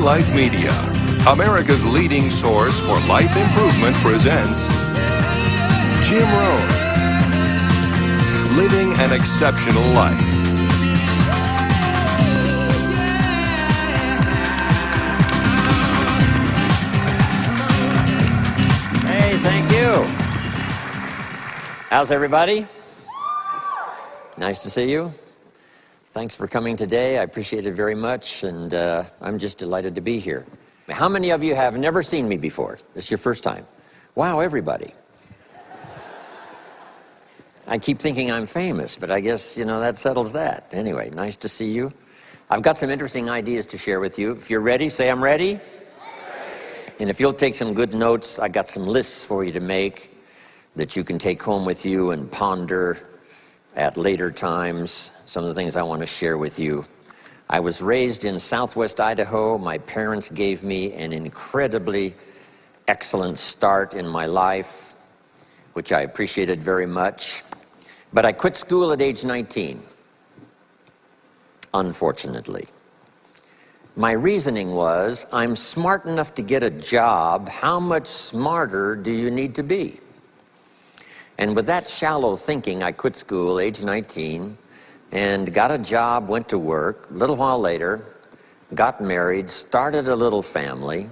Life Media, America's leading source for life improvement, presents Jim Rohn, Living an Exceptional Life. Hey, thank you. How's everybody? Nice to see you. Thanks for coming today. I appreciate it very much, and I'm just delighted to be here. How many of you have never seen me before? This is your first time. Wow, everybody. I keep thinking I'm famous, but I guess, that settles that. Anyway, nice to see you. I've got some interesting ideas to share with you. If you're ready, say I'm ready. And if you'll take some good notes, I got some lists for you to make that you can take home with you and ponder at later times. Some of the things I want to share with you. I was raised in southwest Idaho. My parents gave me an incredibly excellent start in my life, which I appreciated very much. But I quit school at age 19, unfortunately. My reasoning was, I'm smart enough to get a job. How much smarter do you need to be? And with that shallow thinking, I quit school, age 19, and got a job, went to work. A little while later, got married, started a little family,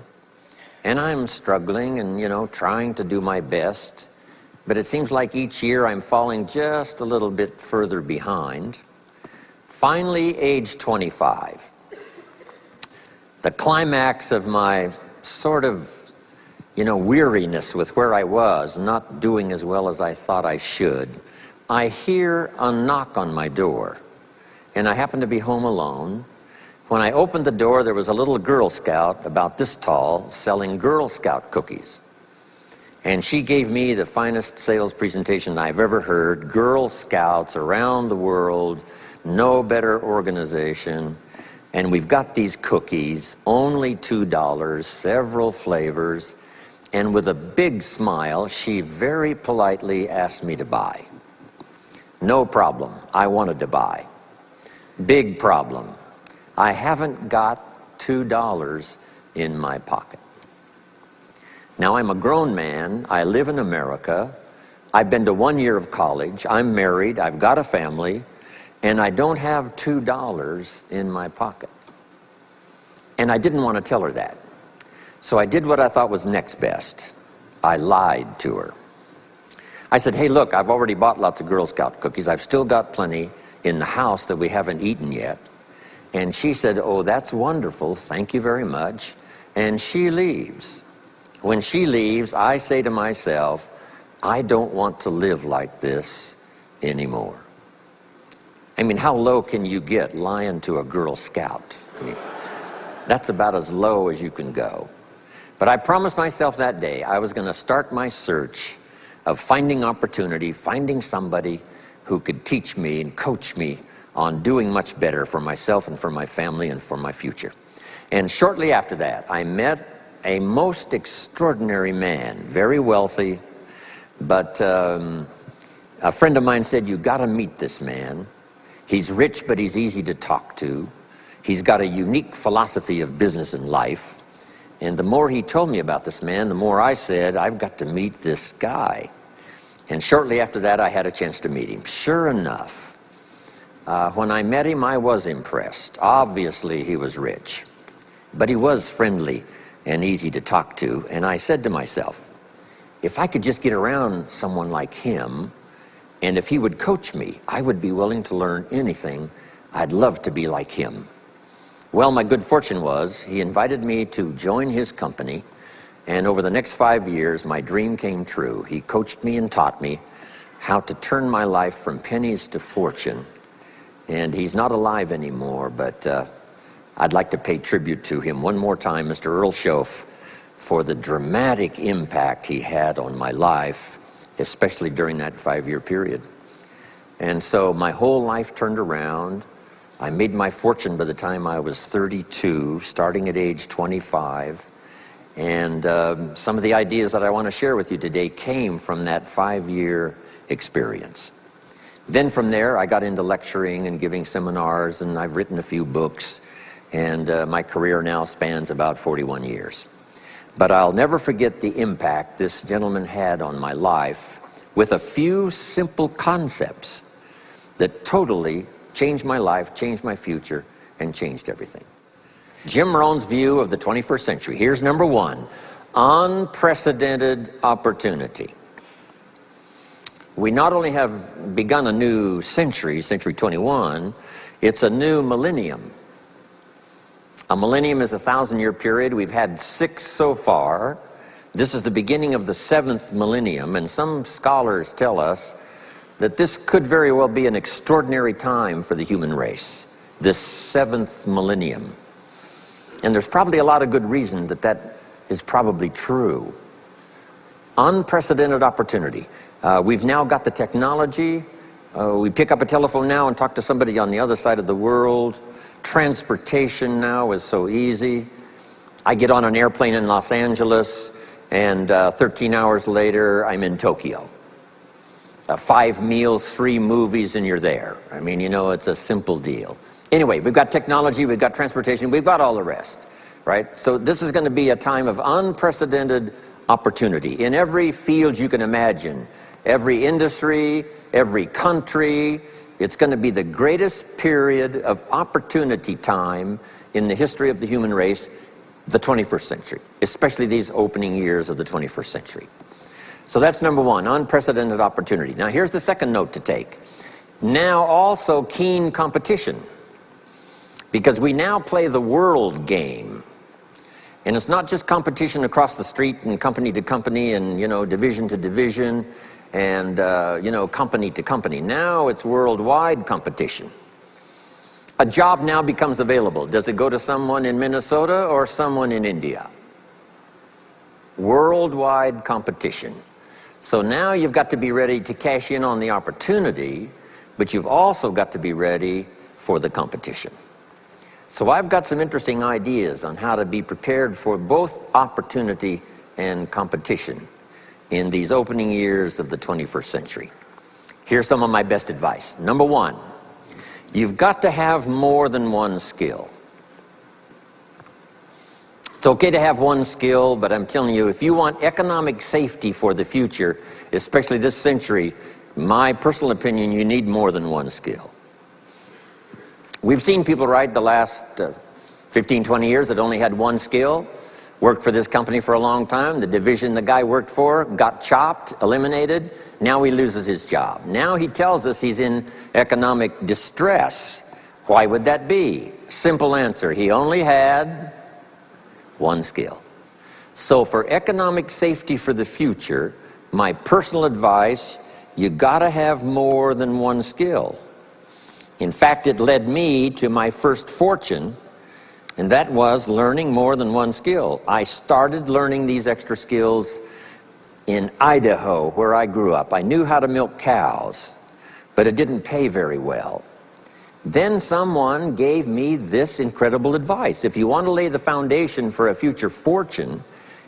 and I'm struggling and, trying to do my best. But it seems like each year I'm falling just a little bit further behind. Finally, age 25. The climax of my sort of weariness with where I was, not doing as well as I thought I should, I hear a knock on my door, and I happen to be home alone. When I opened the door, there was a little Girl Scout about this tall selling Girl Scout cookies. And she gave me the finest sales presentation I've ever heard. Girl Scouts around the world, no better organization. And we've got these cookies, only $2, several flavors. And with a big smile, she very politely asked me to buy. No problem, I wanted to buy. Big problem, I haven't got $2 in my pocket. Now, I'm a grown man, I live in America, I've been to 1 year of college, I'm married, I've got a family, and I don't have $2 in my pocket. And I didn't want to tell her that. So I did what I thought was next best. I lied to her. I said, hey, look, I've already bought lots of Girl Scout cookies. I've still got plenty in the house that we haven't eaten yet. And she said, oh, that's wonderful. Thank you very much. And she leaves. When she leaves, I say to myself, I don't want to live like this anymore. I mean, how low can you get lying to a Girl Scout? I mean, that's about as low as you can go. But I promised myself that day I was going to start my search of finding opportunity, finding somebody who could teach me and coach me on doing much better for myself and for my family and for my future. And shortly after that, I met a most extraordinary man, very wealthy, but a friend of mine said, you got to meet this man. He's rich, but he's easy to talk to. He's got a unique philosophy of business and life. And the more he told me about this man, the more I said, I've got to meet this guy. And shortly after that, I had a chance to meet him. Sure enough, when I met him, I was impressed. Obviously, he was rich, but he was friendly and easy to talk to. And I said to myself, if I could just get around someone like him, and if he would coach me, I would be willing to learn anything. I'd love to be like him. Well, my good fortune was he invited me to join his company, and over the next 5 years, my dream came true. He coached me and taught me how to turn my life from pennies to fortune. And he's not alive anymore, but I'd like to pay tribute to him one more time, Mr. Earl Schoaf, for the dramatic impact he had on my life, especially during that 5-year period. And so my whole life turned around. I made my fortune by the time I was 32, starting at age 25. And some of the ideas that I want to share with you today came from that 5-year experience. Then from there, I got into lecturing and giving seminars, and I've written a few books. and my career now spans about 41 years. But I'll never forget the impact this gentleman had on my life with a few simple concepts that totally changed my life, changed my future, and changed everything. Jim Rohn's view of the 21st century. Here's number one: unprecedented opportunity. We not only have begun a new century, century 21, it's a new millennium. A millennium is a 1,000-year period. We've had 6 so far. This is the beginning of the 7th millennium, and some scholars tell us that this could very well be an extraordinary time for the human race, this 7th millennium. And there's probably a lot of good reason that that is probably true. Unprecedented opportunity. We've now got the technology. We pick up a telephone now and talk to somebody on the other side of the world. Transportation now is so easy. I get on an airplane in Los Angeles, and 13 hours later, I'm in Tokyo. 5 meals, 3 movies, and you're there. I mean, you know, it's a simple deal. Anyway, we've got technology, we've got transportation, we've got all the rest, right? So this is going to be a time of unprecedented opportunity in every field you can imagine, every industry, every country. It's going to be the greatest period of opportunity time in the history of the human race, the 21st century, especially these opening years of the 21st century. So that's number one, unprecedented opportunity. Now here's the second note to take. Now also keen competition, because we now play the world game. And it's not just competition across the street and company to company and, you know, division to division and, you know, company to company. Now it's worldwide competition. A job now becomes available. Does it go to someone in Minnesota or someone in India? Worldwide competition. So now you've got to be ready to cash in on the opportunity, but you've also got to be ready for the competition. So I've got some interesting ideas on how to be prepared for both opportunity and competition in these opening years of the 21st century. Here's some of my best advice. Number one, you've got to have more than one skill. It's okay to have one skill, but I'm telling you, if you want economic safety for the future, especially this century, my personal opinion, you need more than one skill. We've seen people, right, the last 15, 20 years that only had one skill, worked for this company for a long time. The division the guy worked for got chopped, eliminated. Now he loses his job. Now he tells us he's in economic distress. Why would that be? Simple answer, he only had one skill. So for economic safety for the future, my personal advice, you gotta have more than one skill. In fact, it led me to my first fortune, and that was learning more than one skill. I started learning these extra skills in Idaho, where I grew up. I knew how to milk cows, but it didn't pay very well. Then someone gave me this incredible advice. If you want to lay the foundation for a future fortune,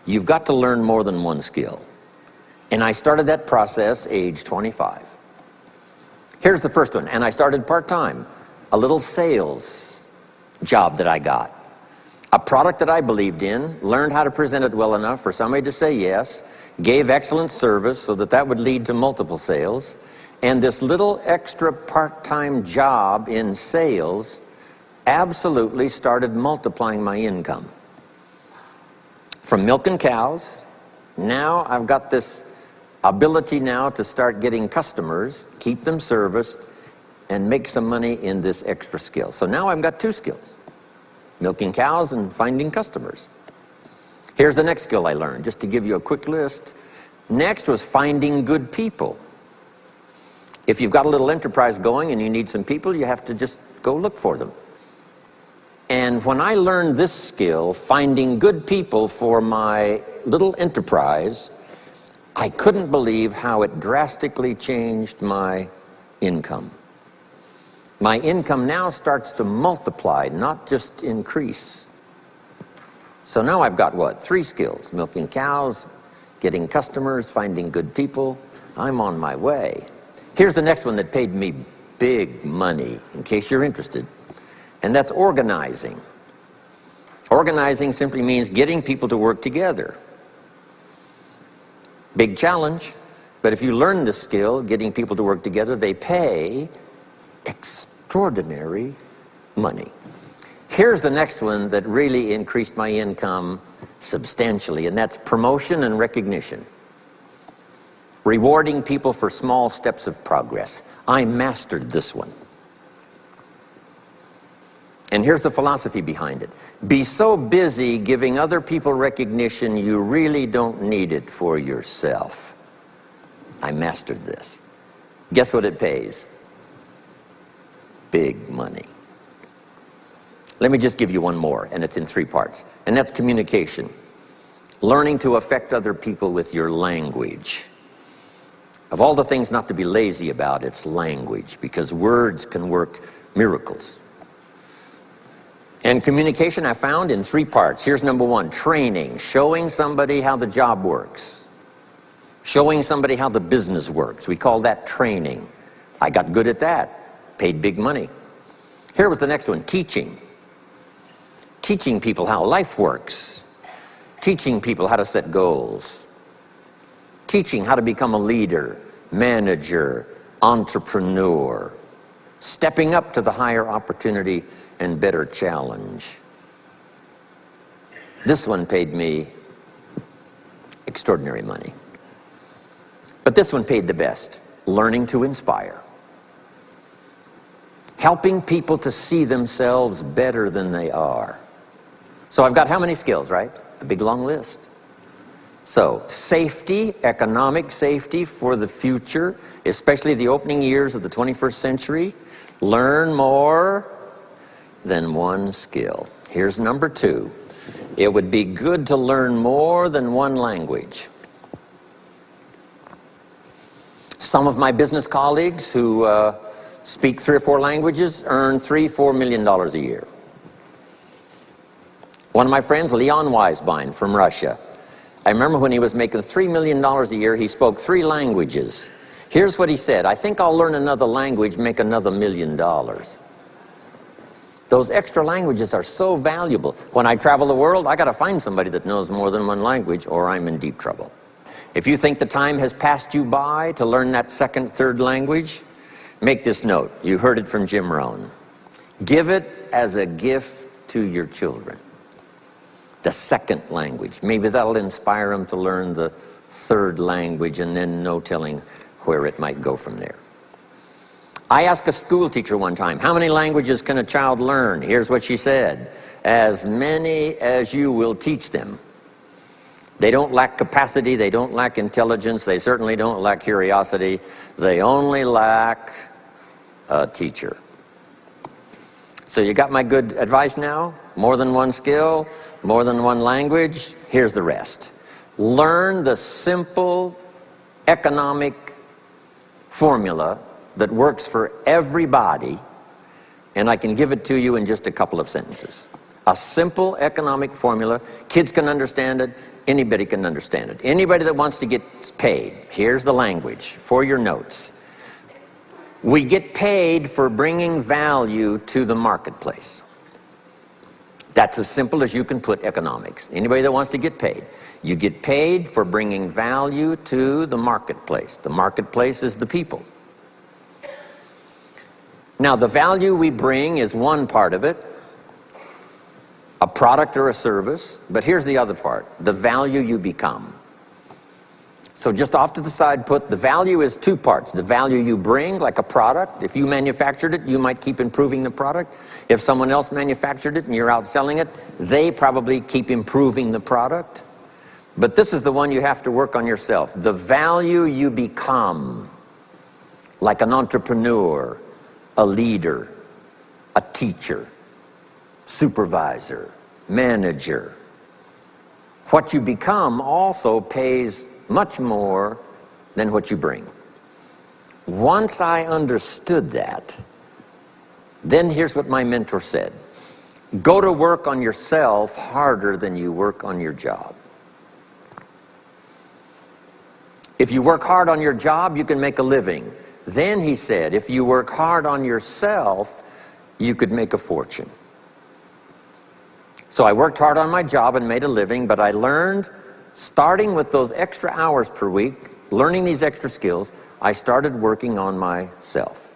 you've got to learn more than one skill. And I started that process age 25. Here's the first one, and I started part-time. A little sales job that I got. A product that I believed in, learned how to present it well enough for somebody to say yes, gave excellent service so that that would lead to multiple sales. And this little extra part-time job in sales absolutely started multiplying my income. From milking cows, now I've got this ability now to start getting customers, keep them serviced, and make some money in this extra skill. So now I've got 2 skills, milking cows and finding customers. Here's the next skill I learned, just to give you a quick list. Next was finding good people. If you've got a little enterprise going and you need some people, you have to just go look for them. And when I learned this skill, finding good people for my little enterprise, I couldn't believe how it drastically changed my income. My income now starts to multiply, not just increase. So now I've got what? 3 skills: milking cows, getting customers, finding good people. I'm on my way. Here's the next one that paid me big money, in case you're interested, and that's organizing. Organizing simply means getting people to work together. Big challenge, but if you learn this skill, getting people to work together, they pay extraordinary money. Here's the next one that really increased my income substantially, and that's promotion and recognition. Rewarding people for small steps of progress. I mastered this one. And here's the philosophy behind it. Be so busy giving other people recognition, you really don't need it for yourself. I mastered this. Guess what it pays? Big money. Let me just give you one more, and it's in 3 parts. And that's communication. Learning to affect other people with your language. Of all the things not to be lazy about, it's language, because words can work miracles. And communication I found in 3 parts. Here's number 1, training, showing somebody how the job works. Showing somebody how the business works. We call that training. I got good at that, paid big money. Here was the next one, teaching. Teaching people how life works. Teaching people how to set goals. Teaching how to become a leader, manager, entrepreneur. Stepping up to the higher opportunity and better challenge. This one paid me extraordinary money. But this one paid the best. Learning to inspire. Helping people to see themselves better than they are. So I've got how many skills, right? A big long list. So safety, economic safety for the future, especially the opening years of the 21st century. Learn more than one skill. Here's number 2. It would be good to learn more than one language. Some of my business colleagues who speak 3 or 4 languages earn $3-4 million a year. One of my friends, Leon Weisbein from Russia, I remember when he was making $3 million a year, he spoke 3 languages. Here's what he said, I think I'll learn another language, make another $1 million. Those extra languages are so valuable. When I travel the world, I got to find somebody that knows more than one language, or I'm in deep trouble. If you think the time has passed you by to learn that 2nd, 3rd language, make this note. You heard it from Jim Rohn. Give it as a gift to your children. The 2nd language. Maybe that'll inspire them to learn the 3rd language, and then no telling where it might go from there. I asked a school teacher one time, how many languages can a child learn? Here's what she said, as many as you will teach them. They don't lack capacity, they don't lack intelligence, they certainly don't lack curiosity, they only lack a teacher. So you got my good advice now? More than one skill, more than one language, here's the rest. Learn the simple economic formula that works for everybody, and I can give it to you in just a couple of sentences. A simple economic formula, kids can understand it, anybody can understand it. Anybody that wants to get paid, here's the language for your notes. We get paid for bringing value to the marketplace. That's as simple as you can put economics. Anybody that wants to get paid. You get paid for bringing value to the marketplace. The marketplace is the people. Now, the value we bring is one part of it, a product or a service, but here's the other part, the value you become. So just off to the side, put the value is 2 parts. The value you bring, like a product. If you manufactured it, you might keep improving the product. If someone else manufactured it and you're out selling it, they probably keep improving the product. But this is the one you have to work on yourself. The value you become, like an entrepreneur, a leader, a teacher, supervisor, manager. What you become also pays much more than what you bring. Once I understood that, then here's what my mentor said. Go to work on yourself harder than you work on your job. If you work hard on your job, you can make a living. Then, he said, if you work hard on yourself, you could make a fortune. So I worked hard on my job and made a living, but I learned, starting with those extra hours per week, learning these extra skills, I started working on myself.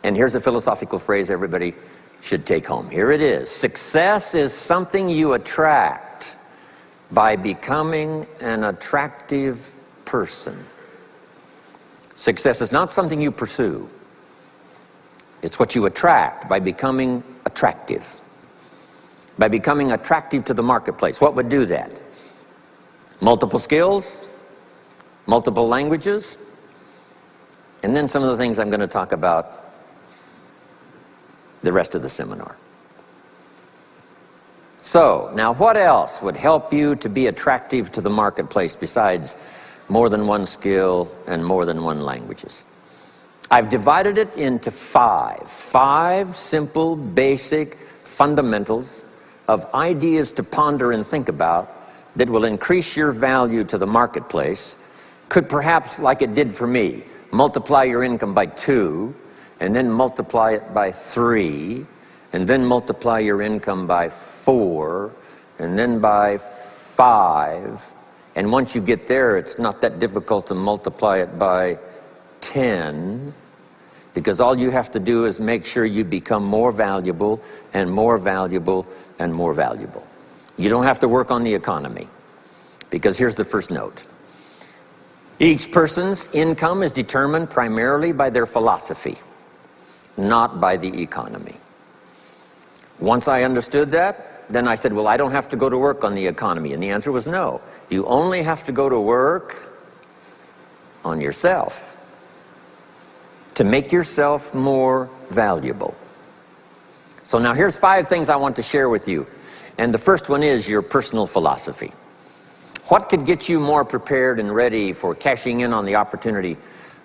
And here's a philosophical phrase everybody should take home. Here it is. Success is something you attract by becoming an attractive person. Success is not something you pursue. It's what you attract by becoming attractive. By becoming attractive to the marketplace. What would do that? Multiple skills, multiple languages, and then some of the things I'm going to talk about the rest of the seminar. So, now what else would help you to be attractive to the marketplace besides more than one skill and more than one languages? I've divided it into five simple, basic fundamentals of ideas to ponder and think about that will increase your value to the marketplace. Could perhaps, like it did for me, multiply your income by 2, and then multiply it by 3, and then multiply your income by 4, and then by 5. And once you get there, it's not that difficult to multiply it by 10, because all you have to do is make sure you become more valuable and more valuable and more valuable. You don't have to work on the economy, because here's the first note. Each person's income is determined primarily by their philosophy, not by the economy. Once I understood that, then I said, well, I don't have to go to work on the economy. And the answer was no. You only have to go to work on yourself to make yourself more valuable. So now here's 5 things I want to share with you. And the first one is your personal philosophy. What could get you more prepared and ready for cashing in on the opportunity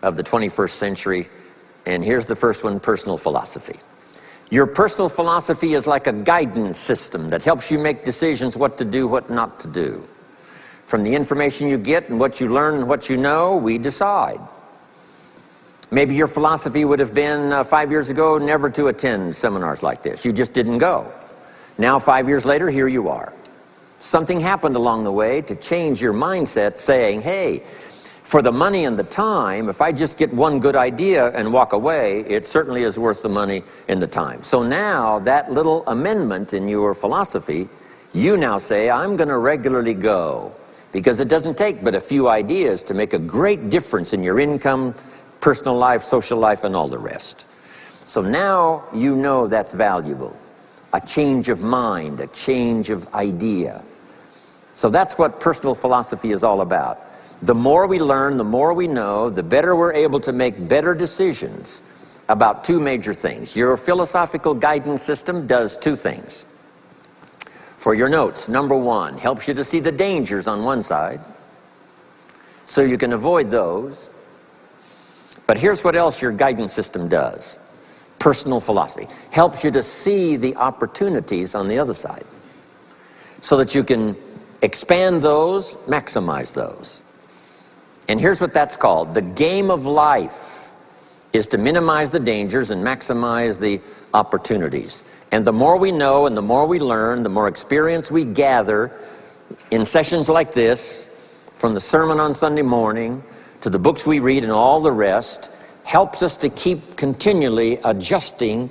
of the 21st century? And here's the first one, personal philosophy. Your personal philosophy is like a guidance system that helps you make decisions what to do, what not to do. From the information you get and what you learn and what you know, we decide. Maybe your philosophy would have been 5 years ago never to attend seminars like this. You just didn't go. Now 5 years later, here you are. Something happened along the way to change your mindset, saying, hey, for the money and the time, if I just get one good idea and walk away, it certainly is worth the money and the time. So now that little amendment in your philosophy, you now say, I'm going to regularly go, because it doesn't take but a few ideas to make a great difference in your income, personal life, social life, and all the rest. So now you know that's valuable. A change of mind, a change of idea. So that's what personal philosophy is all about. The more we learn, the more we know, the better we're able to make better decisions about 2 major things. Your philosophical guidance system does 2 things. For your notes, number 1, helps you to see the dangers on one side, so you can avoid those. But here's what else your guidance system does. Personal philosophy helps you to see the opportunities on the other side, so that you can expand those, maximize those. And here's what that's called. The game of life is to minimize the dangers and maximize the opportunities. And the more we know and the more we learn, the more experience we gather in sessions like this, from the sermon on Sunday morning to the books we read and all the rest, helps us to keep continually adjusting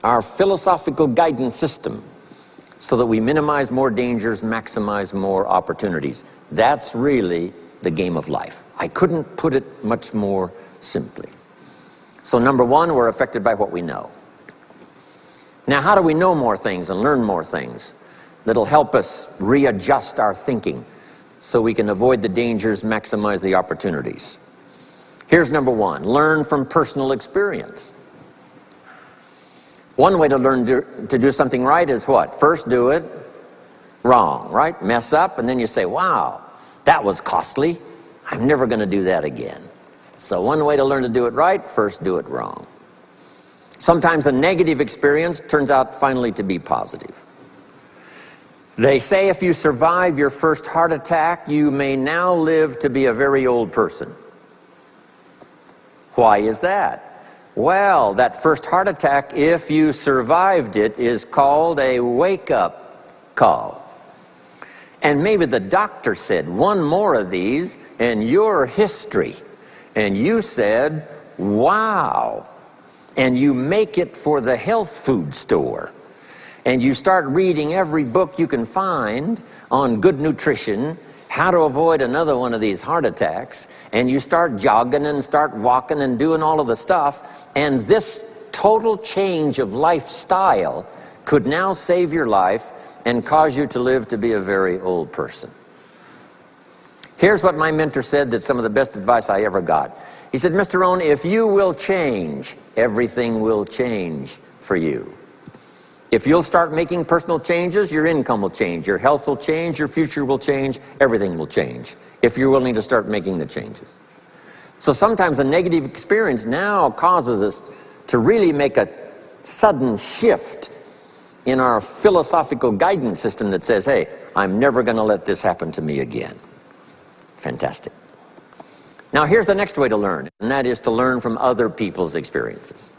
our philosophical guidance system so that we minimize more dangers, maximize more opportunities. That's really the game of life. I couldn't put it much more simply. So number 1, we're affected by what we know. Now, how do we know more things and learn more things that'll help us readjust our thinking so we can avoid the dangers, maximize the opportunities? Here's number 1, learn from personal experience. One way to learn to do something right is what? First do it wrong, right? Mess up, and then you say, wow, that was costly. I'm never going to do that again. So one way to learn to do it right, first do it wrong. Sometimes a negative experience turns out finally to be positive. They say if you survive your first heart attack, you may now live to be a very old person. Why is that? Well, that first heart attack, if you survived it, is called a wake-up call. And maybe the doctor said, one more of these and you're history. And you said, wow. And you make it for the health food store. And you start reading every book you can find on good nutrition, how to avoid another one of these heart attacks, and you start jogging and start walking and doing all of the stuff, and this total change of lifestyle could now save your life and cause you to live to be a very old person. Here's what my mentor said, that's some of the best advice I ever got. He said, Mr. Rohn, if you will change, everything will change for you. If you'll start making personal changes, your income will change, your health will change, your future will change, everything will change, if you're willing to start making the changes. So sometimes a negative experience now causes us to really make a sudden shift in our philosophical guidance system that says, hey, I'm never going to let this happen to me again. Fantastic. Now here's the next way to learn, and that is to learn from other people's experiences,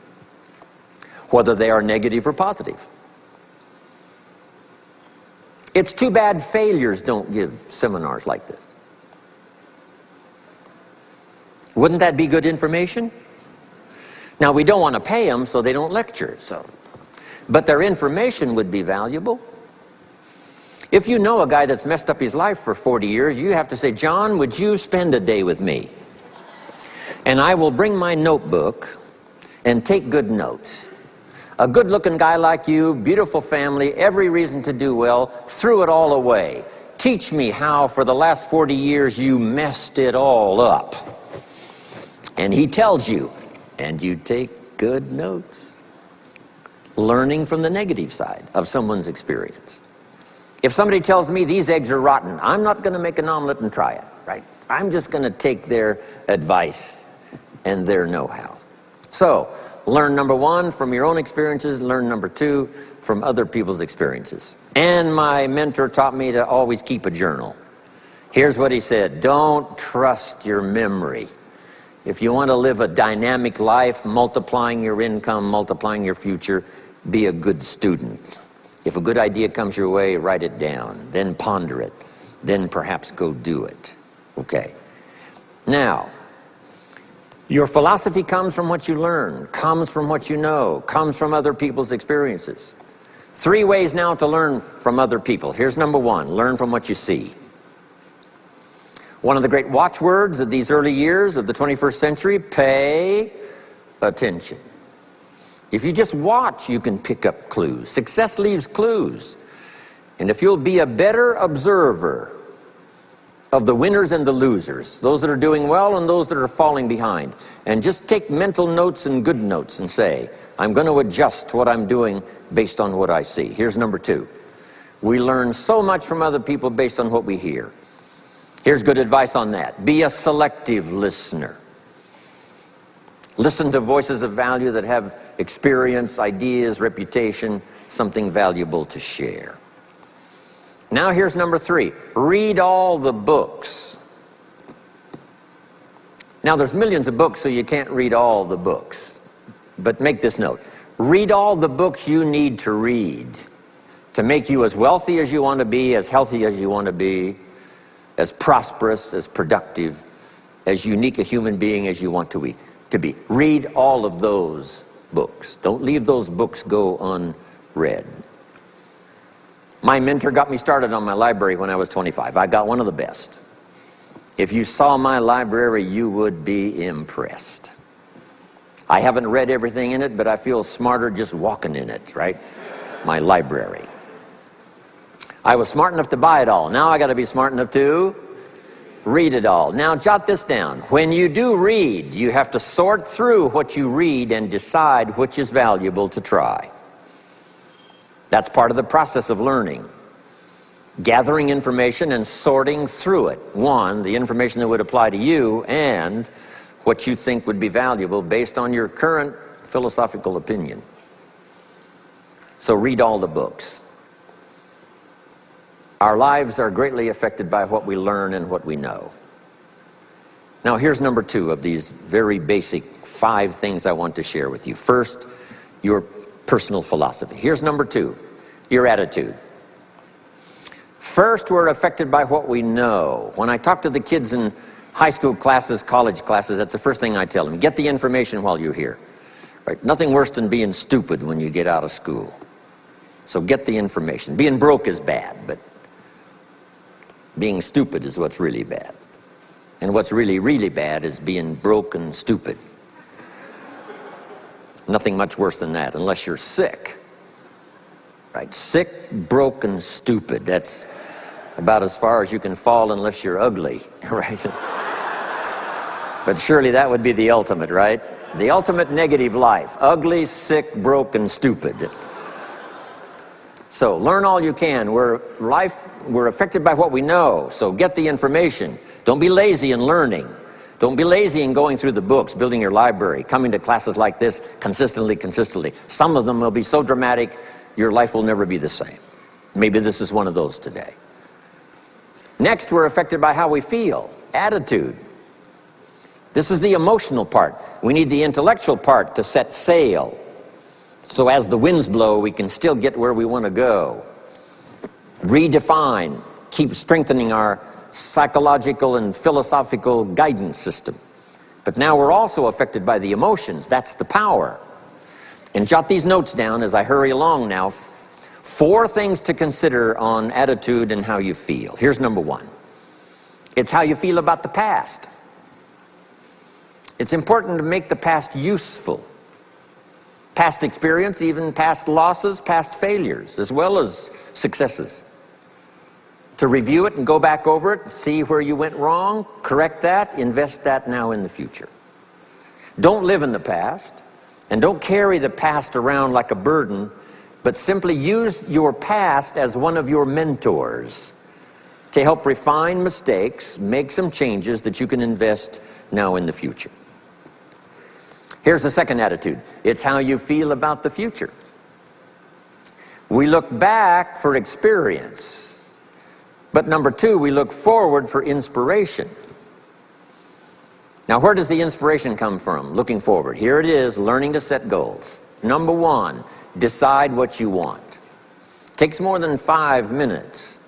whether they are negative or positive. It's too bad failures don't give seminars like this. Wouldn't that be good information? Now, we don't want to pay them, so they don't lecture, but their information would be valuable. If you know a guy that's messed up his life for 40 years, you have to say, John, would you spend a day with me? And I will bring my notebook and take good notes. A good-looking guy like you, beautiful family, every reason to do well, threw it all away. Teach me how for the last 40 years you messed it all up. And he tells you, and you take good notes. Learning from the negative side of someone's experience. If somebody tells me these eggs are rotten, I'm not going to make an omelet and try it, right? I'm just going to take their advice and their know-how. So, learn number one from your own experiences, learn number two from other people's experiences. And my mentor taught me to always keep a journal. Here's what he said, don't trust your memory. If you want to live a dynamic life, multiplying your income, multiplying your future, be a good student. If a good idea comes your way, write it down, then ponder it, then perhaps go do it. Okay. Now, your philosophy comes from what you learn, comes from what you know, comes from other people's experiences. 3 ways now to learn from other people. Here's number one, learn from what you see. One of the great watchwords of these early years of the 21st century, pay attention. If you just watch, you can pick up clues. Success leaves clues. And if you'll be a better observer of the winners and the losers, those that are doing well and those that are falling behind, and just take mental notes and good notes and say, I'm going to adjust what I'm doing based on what I see. Here's number two. We learn so much from other people based on what we hear. Here's good advice on that. Be a selective listener. Listen to voices of value that have experience, ideas, reputation, something valuable to share. Now here's number three. Read all the books. Now there's millions of books, so you can't read all the books. But make this note. Read all the books you need to read to make you as wealthy as you want to be, as healthy as you want to be, as prosperous, as productive, as unique a human being as you want to be. Read all of those books. Don't leave those books go unread. My mentor got me started on my library when I was 25. I got one of the best. If you saw my library, you would be impressed. I haven't read everything in it, but I feel smarter just walking in it, right? My library. I was smart enough to buy it all. Now I got to be smart enough to read it all. Now jot this down. When you do read, you have to sort through what you read and decide which is valuable to try. That's part of the process of learning. Gathering information and sorting through it. One, the information that would apply to you, and what you think would be valuable based on your current philosophical opinion. So read all the books. Our lives are greatly affected by what we learn and what we know. Now here's number two of these very basic 5 things I want to share with you. First, your personal philosophy. Here's number two, your attitude. First, we're affected by what we know. When I talk to the kids in high school classes, college classes, that's the first thing I tell them. Get the information while you're here. Right? Nothing worse than being stupid when you get out of school. So get the information. Being broke is bad, but being stupid is what's really bad. And what's really, really bad is being broke and stupid. Nothing much worse than that, unless you're sick. Right? Sick, broke, and stupid. That's about as far as you can fall unless you're ugly, right? But surely that would be the ultimate, right? The ultimate negative life. Ugly, sick, broke, and stupid. So learn all you can. We're affected by what we know, so get the information. Don't be lazy in learning. Don't be lazy in going through the books, building your library, coming to classes like this consistently. Some of them will be so dramatic, your life will never be the same. Maybe this is one of those today. Next, we're affected by how we feel, attitude. This is the emotional part. We need the intellectual part to set sail. So as the winds blow, we can still get where we want to go. Redefine, keep strengthening our psychological and philosophical guidance system. But now we're also affected by the emotions. That's the power. And jot these notes down as I hurry along now. 4 things to consider on attitude and how you feel. Here's number 1. It's how you feel about the past. It's important to make the past useful. Past experience, even past losses, past failures, as well as successes. To review it and go back over it, see where you went wrong, correct that, invest that now in the future. Don't live in the past, and don't carry the past around like a burden, but simply use your past as one of your mentors to help refine mistakes, make some changes that you can invest now in the future. Here's the second attitude. It's how you feel about the future. We look back for experience, but number 2, we look forward for inspiration. Now, where does the inspiration come from? Looking forward. Here it is, learning to set goals. Number 1, decide what you want. Takes more than 5 minutes.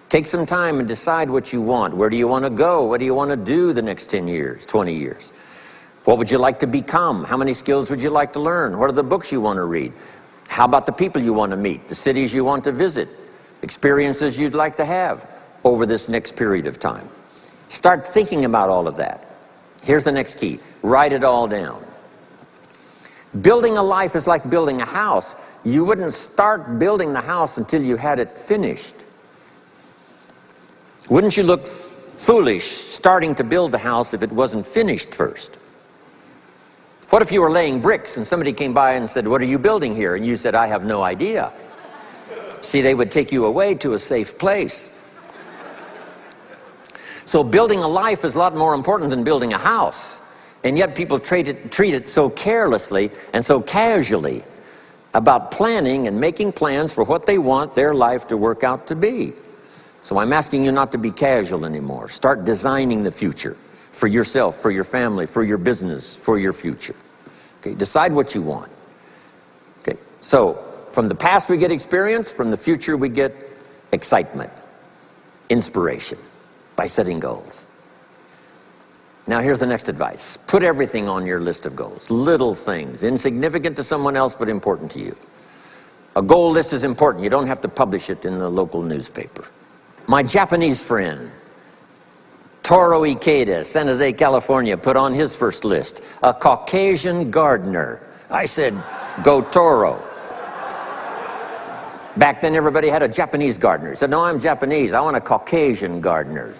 Take some time and decide what you want. Where do you want to go? What do you want to do the next 10 years, 20 years? What would you like to become? How many skills would you like to learn? What are the books you want to read? How about the people you want to meet? The cities you want to visit? Experiences you'd like to have over this next period of time? Start thinking about all of that. Here's the next key. Write it all down. Building a life is like building a house. You wouldn't start building the house until you had it finished. Wouldn't you look foolish starting to build the house if it wasn't finished first? What if you were laying bricks and somebody came by and said, "What are you building here?" And you said, "I have no idea." See, they would take you away to a safe place. So building a life is a lot more important than building a house. And yet people treat it so carelessly and so casually about planning and making plans for what they want their life to work out to be. So I'm asking you not to be casual anymore. Start designing the future for yourself, for your family, for your business, for your future. Okay, decide what you want. Okay, so from the past we get experience, from the future we get excitement, inspiration by setting goals. Now here's the next advice. Put everything on your list of goals. Little things, insignificant to someone else but important to you. A goal list is important. You don't have to publish it in the local newspaper. My Japanese friend, Toro Ikeda, San Jose, California, put on his first list, a Caucasian gardener. I said, go Toro. Back then everybody had a Japanese gardener. He said, no, I'm Japanese. I want a Caucasian gardener.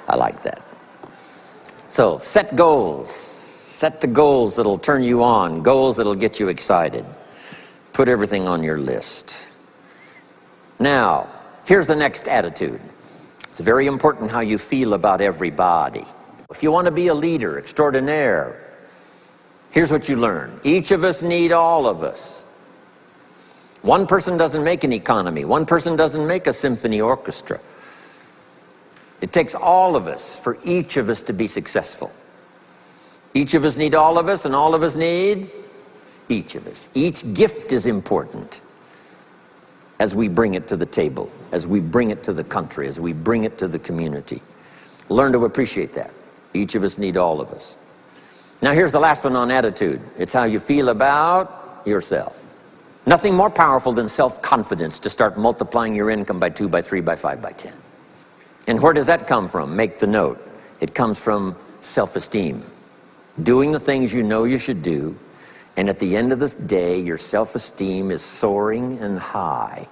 I like that. So set goals. Set the goals that'll turn you on, goals that'll get you excited. Put everything on your list. Now, here's the next attitude. It's very important how you feel about everybody. If you want to be a leader extraordinaire, here's what you learn. Each of us need all of us. One person doesn't make an economy. One person doesn't make a symphony orchestra. It takes all of us for each of us to be successful. Each of us need all of us, and all of us need each of us. Each gift is important as we bring it to the table, as we bring it to the country, as we bring it to the community. Learn to appreciate that. Each of us need all of us. Now here's the last one on attitude. It's how you feel about yourself. Nothing more powerful than self-confidence to start multiplying your income by 2, by 3, by 5, by 10. And where does that come from? Make the note. It comes from self-esteem. Doing the things you know you should do, and at the end of the day, your self-esteem is soaring and high.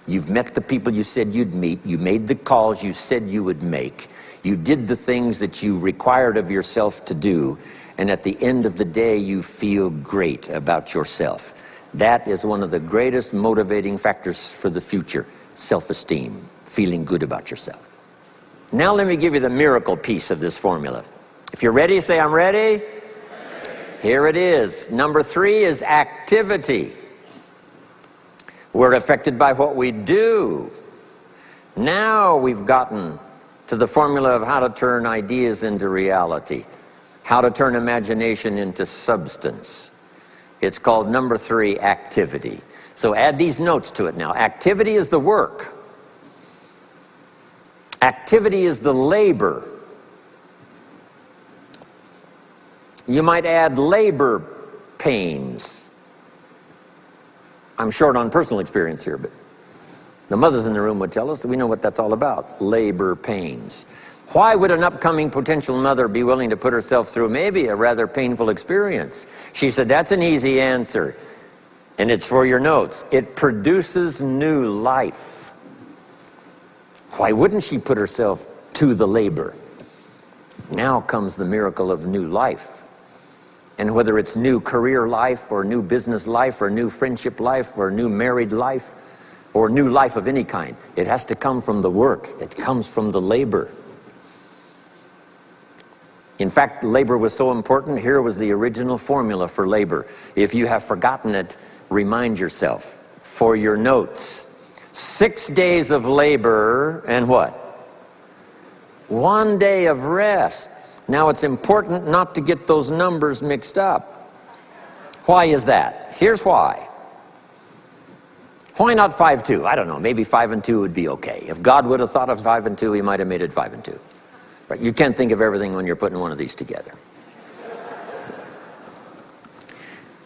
You've met the people you said you'd meet. You made the calls you said you would make. You did the things that you required of yourself to do. And at the end of the day, you feel great about yourself. That is one of the greatest motivating factors for the future, self-esteem, feeling good about yourself. Now let me give you the miracle piece of this formula. If you're ready, say, I'm ready. Here it is. Number 3 is activity. We're affected by what we do. Now we've gotten to the formula of how to turn ideas into reality, how to turn imagination into substance. It's called number 3, activity. So add these notes to it now. Activity is the work. Activity is the labor. You might add labor pains. I'm short on personal experience here, but the mothers in the room would tell us that we know what that's all about, labor pains. Why would an upcoming potential mother be willing to put herself through maybe a rather painful experience? She said, that's an easy answer, and it's for your notes. It produces new life. Why wouldn't she put herself to the labor? Now comes the miracle of new life. And whether it's new career life or new business life or new friendship life or new married life or new life of any kind, it has to come from the work. It comes from the labor. In fact, labor was so important. Here was the original formula for labor. If you have forgotten it, remind yourself. For your notes, 6 days of labor and what? 1 day of rest. Now it's important not to get those numbers mixed up. Why is that? Here's why. Why not 5-2? I don't know, maybe 5 and 2 would be okay. If God would have thought of 5 and 2, he might have made it 5 and 2. Right? You can't think of everything when you're putting one of these together.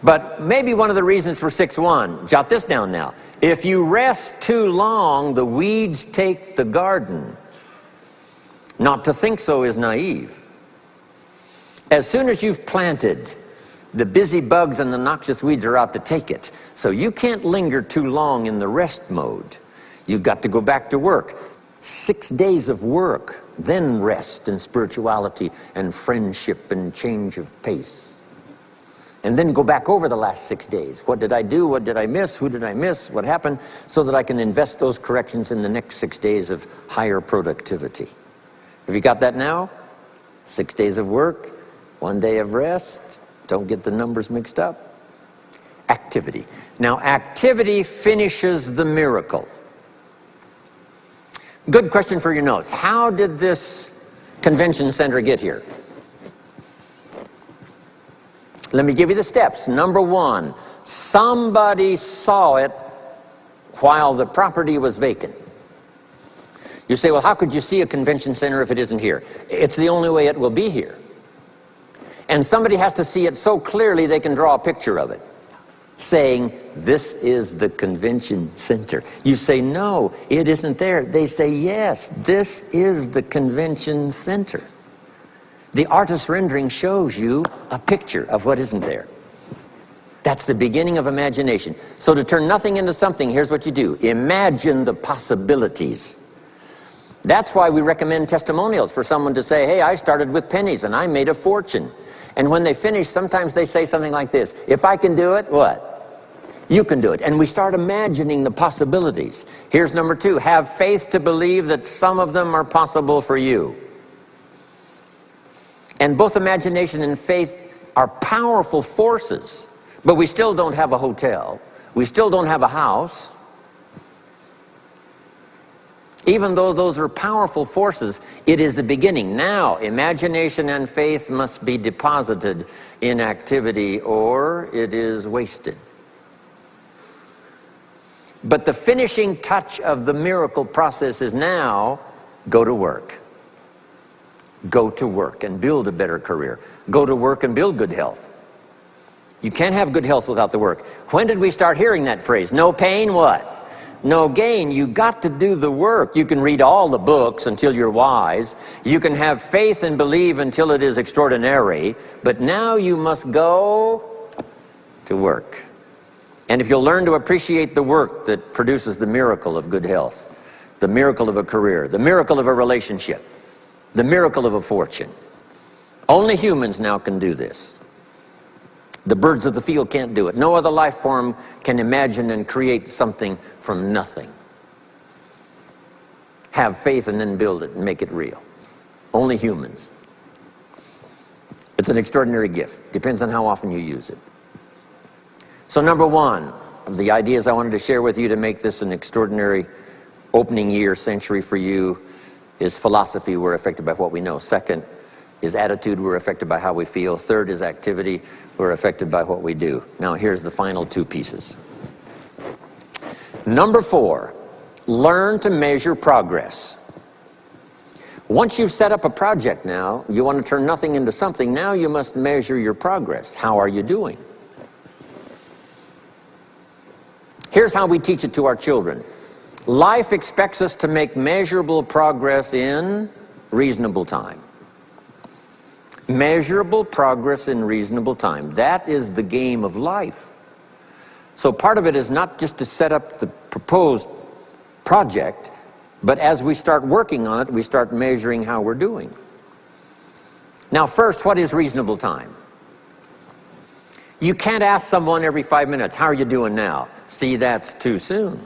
But maybe one of the reasons for 6-1, jot this down now. If you rest too long, the weeds take the garden. Not to think so is naive. As soon as you've planted, the busy bugs and the noxious weeds are out to take it. So you can't linger too long in the rest mode. You've got to go back to work. 6 days of work, then rest and spirituality and friendship and change of pace. And then go back over the last 6 days. What did I do? What did I miss? Who did I miss? What happened? So that I can invest those corrections in the next 6 days of higher productivity. Have you got that now? 6 days of work, 1 day of rest. Don't get the numbers mixed up. Activity. Now, activity finishes the miracle. Good question for your notes. How did this convention center get here? Let me give you the steps. Number 1, somebody saw it while the property was vacant. You say, well, how could you see a convention center if it isn't here? It's the only way it will be here. And somebody has to see it so clearly they can draw a picture of it, saying, this is the convention center. You say, no, it isn't there. They say, yes, this is the convention center. The artist's rendering shows you a picture of what isn't there. That's the beginning of imagination. So to turn nothing into something, here's what you do. Imagine the possibilities. That's why we recommend testimonials for someone to say, hey, I started with pennies and I made a fortune. And when they finish, sometimes they say something like this, if I can do it, what? You can do it. And we start imagining the possibilities. Here's number 2, have faith to believe that some of them are possible for you. And both imagination and faith are powerful forces, but we still don't have a hotel. We still don't have a house. Even though those are powerful forces, it is the beginning. Now, imagination and faith must be deposited in activity or it is wasted. But the finishing touch of the miracle process is now, go to work. Go to work and build a better career. Go to work and build good health. You can't have good health without the work. When did we start hearing that phrase? No pain, what? No gain. You got to do the work. You can read all the books until you're wise. You can have faith and believe until it is extraordinary. But now you must go to work. And if you'll learn to appreciate the work that produces the miracle of good health, the miracle of a career, the miracle of a relationship, the miracle of a fortune. Only humans now can do this. The birds of the field can't do it. No other life form can imagine and create something from nothing. Have faith and then build it and make it real. Only humans. It's an extraordinary gift. Depends on how often you use it. So number one of the ideas I wanted to share with you to make this an extraordinary opening year century for you is philosophy. We're affected by what we know. Second is attitude. We're affected by how we feel. Third is activity. We're affected by what we do. Now here's the final two pieces. Number four, learn to measure progress. Once you've set up a project now, you want to turn nothing into something, now you must measure your progress. How are you doing? Here's how we teach it to our children. Life expects us to make measurable progress in reasonable time. Measurable progress in reasonable time. That is the game of life. So part of it is not just to set up the proposed project, but as we start working on it, we start measuring how we're doing. Now first, what is reasonable time? You can't ask someone every 5 minutes, how are you doing now? See, that's too soon.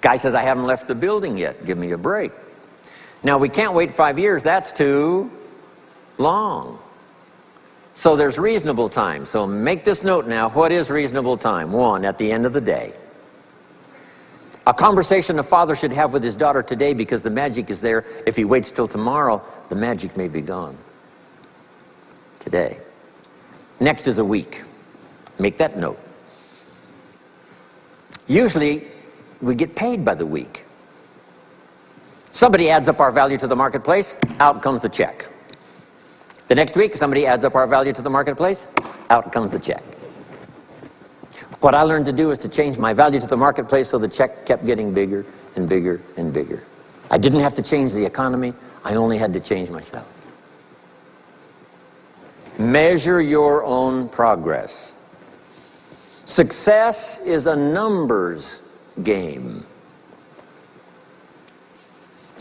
Guy says, I haven't left the building yet. Give me a break. Now, we can't wait 5 years. That's too long. So there's reasonable time. So make this note now. What is reasonable time? One, at the end of the day. A conversation a father should have with his daughter today, because the magic is there. If he waits till tomorrow, the magic may be gone. Today. Next is a week. Make that note. Usually, we get paid by the week. Somebody adds up our value to the marketplace, out comes the check. The next week, somebody adds up our value to the marketplace, out comes the check. What I learned to do is to change my value to the marketplace so the check kept getting bigger and bigger and bigger. I didn't have to change the economy, I only had to change myself. Measure your own progress. Success is a numbers game.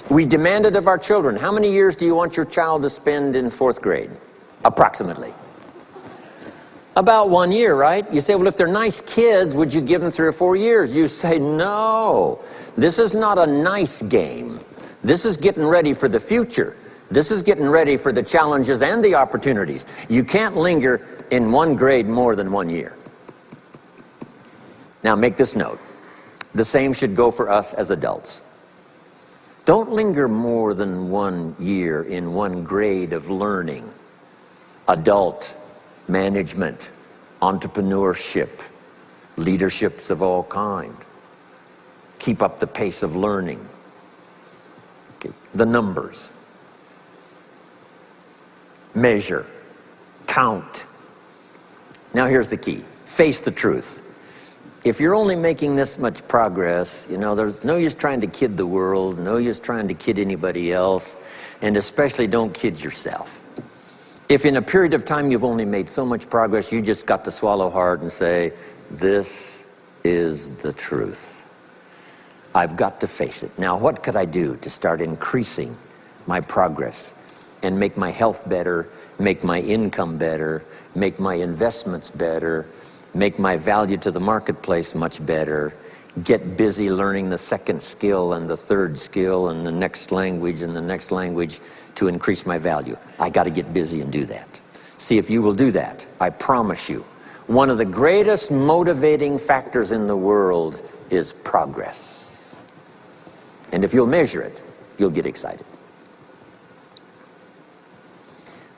We demand it of our children. How many years do you want your child to spend in 4th grade? Approximately. About 1 year, right? You say, well, if they're nice kids, would you give them 3 or 4 years? You say, no. This is not a nice game. This is getting ready for the future. This is getting ready for the challenges and the opportunities. You can't linger in 1 grade more than 1 year. Now make this note. The same should go for us as adults. Don't linger more than 1 year in 1 grade of learning. Adult, management, entrepreneurship, leaderships of all kind. Keep up the pace of learning. Okay. The numbers. Measure. Count. Now here's the key. Face the truth. If you're only making this much progress, you know, there's no use trying to kid the world, no use trying to kid anybody else, and especially don't kid yourself. If in a period of time you've only made so much progress, you just got to swallow hard and say, this is the truth. I've got to face it. Now, what could I do to start increasing my progress and make my health better, make my income better, make my investments better, make my value to the marketplace much better, get busy learning the 2nd skill and the 3rd skill and the next language and the next language to increase my value. I got to get busy and do that. See if you will do that. I promise you, one of the greatest motivating factors in the world is progress. And if you'll measure it, you'll get excited.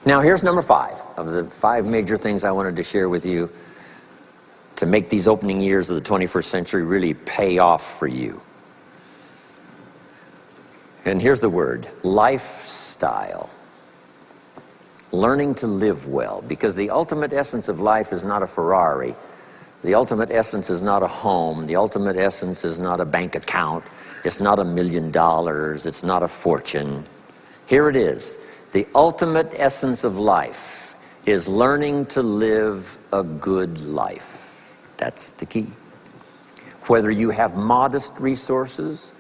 Now here's number 5 of the 5 major things I wanted to share with you. to make these opening years of the 21st century really pay off for you. And here's the word, lifestyle. Learning to live well, because the ultimate essence of life is not a Ferrari. The ultimate essence is not a home. The ultimate essence is not a bank account. It's not $1 million. It's not a fortune. Here it is. The ultimate essence of life is learning to live a good life. That's the key. Whether you have modest resources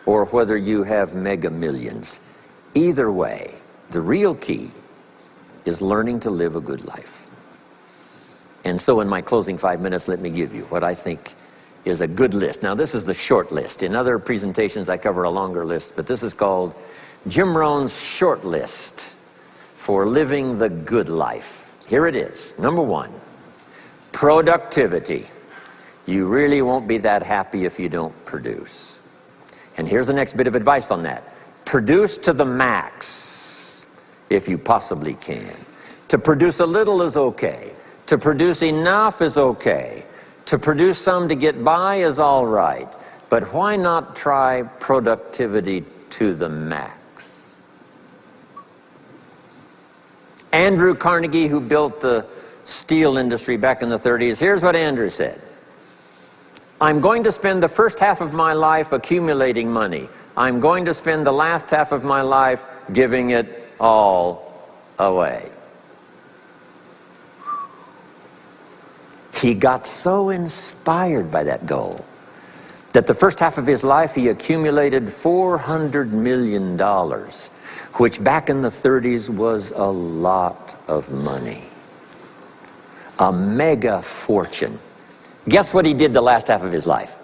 or whether you have mega millions, either way, the real key is learning to live a good life. And so in my closing 5 minutes, let me give you what I think is a good list. Now, this is the short list. In other presentations, I cover a longer list, but this is called Jim Rohn's short list for living the good life. Here it is. Number 1, productivity. You really won't be that happy if you don't produce. And here's the next bit of advice on that. Produce to the max if you possibly can. To produce a little is okay. To produce enough is okay. To produce some to get by is all right. But why not try productivity to the max? Andrew Carnegie, who built the steel industry back in the 30s, here's what Andrew said. I'm going to spend the first half of my life accumulating money. I'm going to spend the last half of my life giving it all away. He got so inspired by that goal that the first half of his life he accumulated $400 million, which back in the 30s was a lot of money. A mega fortune. Guess what he did the last half of his life?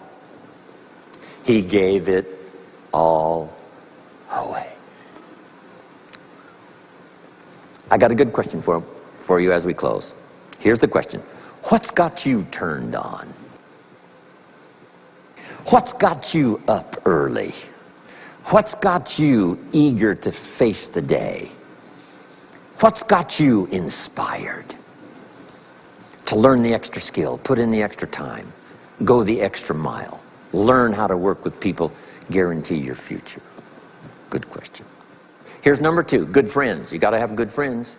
He gave it all away. I got a good question for you as we close. Here's the question. What's got you turned on? What's got you up early? What's got you eager to face the day? What's got you inspired to learn the extra skill, put in the extra time, go the extra mile, learn how to work with people, guarantee your future? Good question. Here's number 2, good friends. You got to have good friends.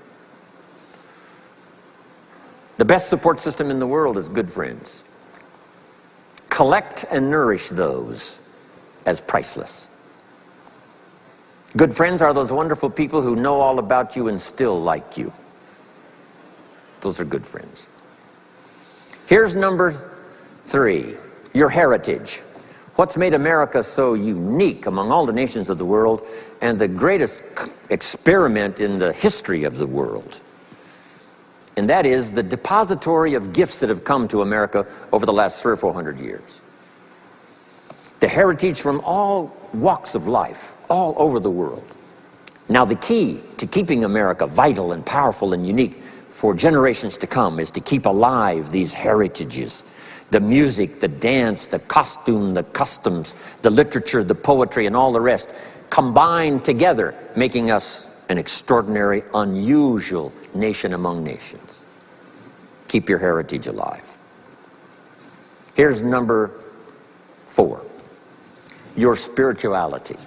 The best support system in the world is good friends. Collect and nourish those as priceless. Good friends are those wonderful people who know all about you and still like you. Those are good friends. Here's number 3, your heritage. What's made America so unique among all the nations of the world and the greatest experiment in the history of the world? And that is the depository of gifts that have come to America over the last 300 or 400 years. The heritage from all walks of life, all over the world. Now, the key to keeping America vital and powerful and unique for generations to come is to keep alive these heritages. The music, the dance, the costume, the customs, the literature, the poetry, and all the rest combined together, making us an extraordinary, unusual nation among nations. Keep your heritage alive. Here's number 4, your spirituality.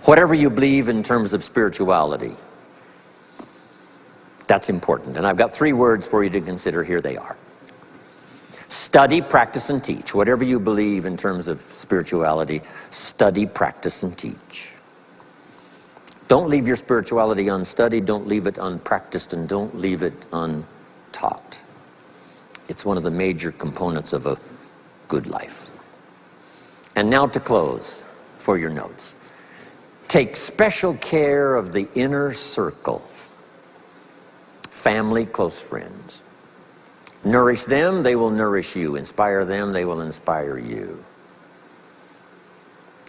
Whatever you believe in terms of spirituality, that's important. And I've got 3 words for you to consider. Here they are. Study, practice, and teach. Whatever you believe in terms of spirituality, study, practice, and teach. Don't leave your spirituality unstudied, don't leave it unpracticed, and don't leave it untaught. It's one of the major components of a good life. And now to close, for your notes. Take special care of the inner circle. Family, close friends. Nourish them, they will nourish you. Inspire them, they will inspire you.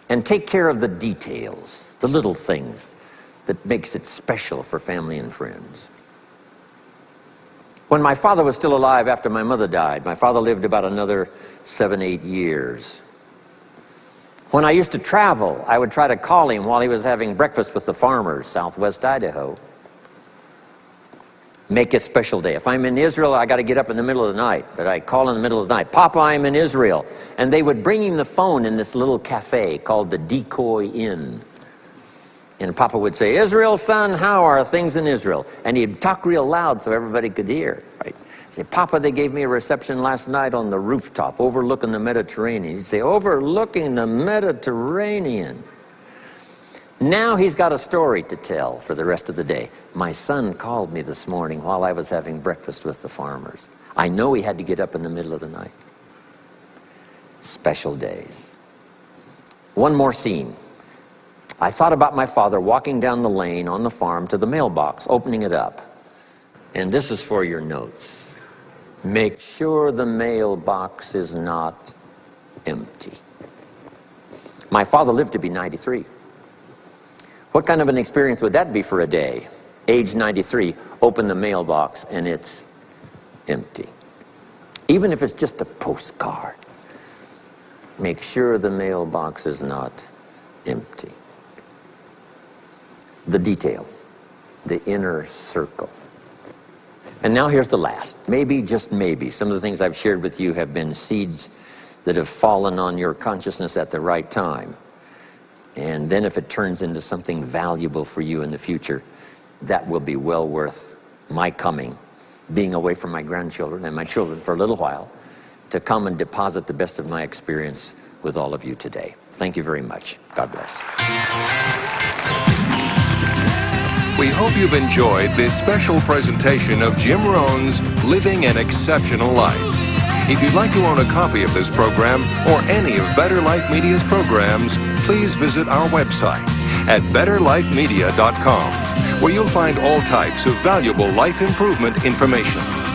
And take care of the details, the little things that makes it special for family and friends. When my father was still alive after my mother died, my father lived about another 7, 8 years. When I used to travel, I would try to call him while he was having breakfast with the farmers, southwest Idaho. Make a special day. If I'm in Israel, I got to get up in the middle of the night. But I call in the middle of the night, Papa, I'm in Israel. And they would bring him the phone in this little cafe called the Decoy Inn. And Papa would say, Israel, son, how are things in Israel? And he'd talk real loud so everybody could hear. Right? Say, Papa, they gave me a reception last night on the rooftop overlooking the Mediterranean. He'd say, overlooking the Mediterranean. Now he's got a story to tell for the rest of the day. My son called me this morning while I was having breakfast with the farmers. I know he had to get up in the middle of the night. Special days. One more scene. I thought about my father walking down the lane on the farm to the mailbox, opening it up. And this is for your notes. Make sure the mailbox is not empty. My father lived to be 93. What kind of an experience would that be for a day? Age 93, open the mailbox and it's empty. Even if it's just a postcard, make sure the mailbox is not empty. The details, the inner circle. And now here's the last. Maybe, just maybe, some of the things I've shared with you have been seeds that have fallen on your consciousness at the right time. And then if it turns into something valuable for you in the future, that will be well worth my coming, being away from my grandchildren and my children for a little while, to come and deposit the best of my experience with all of you today. Thank you very much. God bless. We hope you've enjoyed this special presentation of Jim Rohn's Living an Exceptional Life. If you'd like to own a copy of this program or any of Better Life Media's programs, please visit our website at betterlifemedia.com, where you'll find all types of valuable life improvement information.